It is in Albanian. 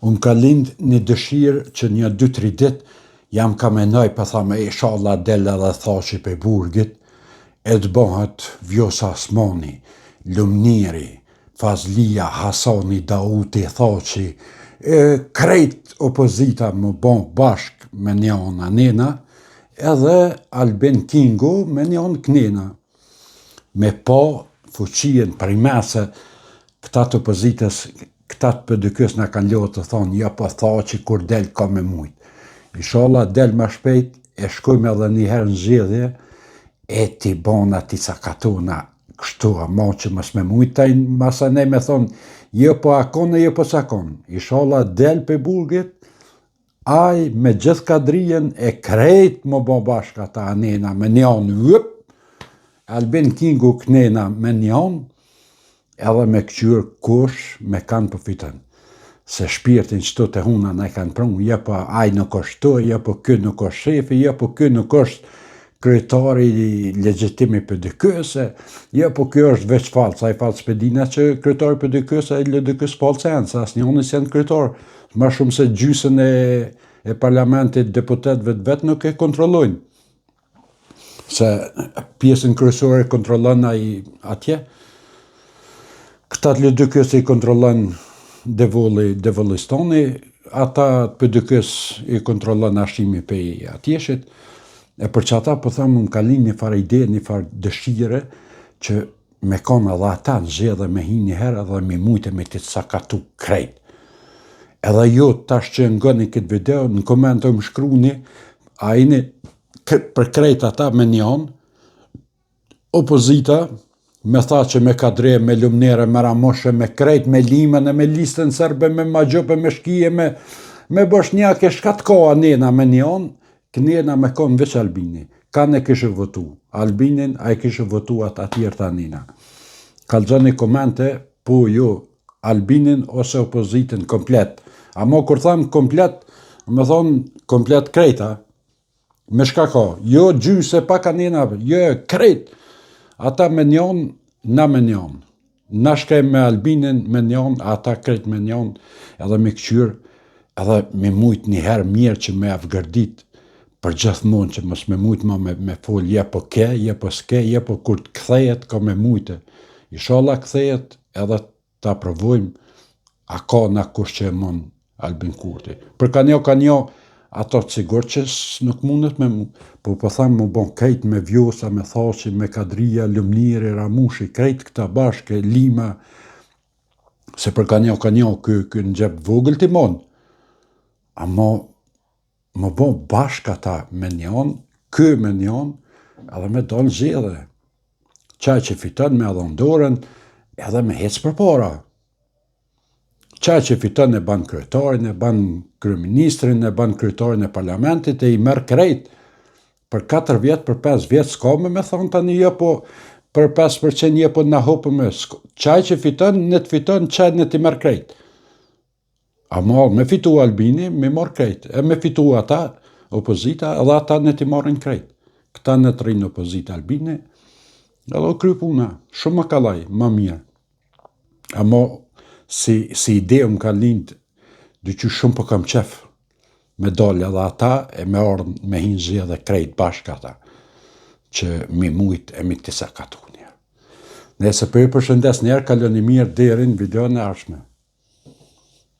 Unë ka lind një dëshirë që një 2-3 dit jam ka menoj për thame inshallah del edhe thashi për burgit, e të bëhet Vjosa Asmani, Lumniri, Fazlia, Hasani, Dauti, Thashi, krejt opozita më bon bashk me njën anena, edhe Albin Kingu me njën knena. Me po fuqien për i mese, këta të opozitës, këta të pëdykës në kanë ljohë të thonë, ja po Thashi kur del ka me mujt. Inshallah del ma shpejt, e shkojmë edhe njëherë në zgjedhje, e ti bona ti cakatona, kështu ama që mës me mujtaj, masa ne me thonë, jo po akone, jo po sakon. Inshallah del për burgit, aj me gjithë kadrijen e krejt më bo bashka ta anena me njën vëp, Albin Kingu knena me njën, edhe me këqyrë kush me kanë përfitën. Se shpirtin qëto të huna ne kanë prunë, ja po aj nuk është të, ja po kë nuk është shefi, ja po kë nuk është kryetari legjitimi PDK-se, ja po kjo është veç falë, sa i falë s'pedina që kryetari PDK-se e LDK s'palë cenë, sa asë njënë si janë kryetar, ma shumë se gjysën e parlamentit deputetve të vetë nuk e kontrollojnë. Se pjesën kryesore kontrollon ai atje, këta të LDK-se i kontrollon Devollistoni, ata të PDK-s i kontrollon ashimi pe atjeshit, e për që ata po thamë më kalin një farë ide, një farë dëshire, që me konë edhe ata në zhjë me hi një herë edhe me mujtë me të sakatu krejt. Edhe jo tash që ngoni këtë video, në komentë më shkruni, a ini për krejt ata me njën, opozita, me tha që me kadre, me lumnere, me ramoshe, me krejt, me limën, me listën sërbe, me magjope, me shkije, me boshnjake, shkat koha nena me njën, kënjena me konë veç Albini. Kanë e kishë votu. Albinin a e kishë votu atë atjerë ta nena. Kalëgjani komente, po jo, Albinin ose opozitin komplet. Amo kur thamë komplet, me thonë komplet krejta, me shka ka, jo gjyse paka nena, jo krejt. Ata me njën, na me njën. Na shkaj me Albinin me njën, ata krejt me njën, edhe me këqyrë, edhe me mujt njëherë mirë që me avgërdit, për gjithmonë që mos me mujt ma me fol, je po ke, je po s'ke, je po kur të kthejet, ka me mujte. Inshallah kthejet, edhe ta provojmë, a ka na kush që e mon Albin Kurti. Për ka njo, ato të sigur që nuk mundet me mu, po thamë më bon krejt me Vjosa, me Thashi, me Kadria, Lumniri, Ramushi, krejt këta bashke, Lima, se për ka njo, kë në gjep vogël t'i mon. Amo, më bon bashka ta me njën, kë me njën, edhe me donë zhjede. Qaj që fiton me edhe ndoren, edhe me hecë për para. Qaj që fiton e ban kryetarin, e ban kryeministrin, e ban kryetarin e parlamentit, e i merë krejt. Për 4 vjetë, për 5 vjetë, s'ka me thonë tani jo po, për 5% jo po në hopë me. Qaj që fiton, në të fiton, qaj në t'i merë krejt. Amo, me fitu Albini, me marë krejt. E me fitu ata, opozita, edhe ata në t'i marrin krejt. Këta në të rinë opozita Albini, edhe o kry puna, shumë më kalaj, më mirë. Amo, si ide më ka lindë, dy që shumë po kam qef me dollë edhe ata, e me orën me hinë zhje dhe krejt bashka ata, që mi mujt e mi të sakatun. Nëse për i përshëndes njerë, kaloni mirë deri në video në arshme.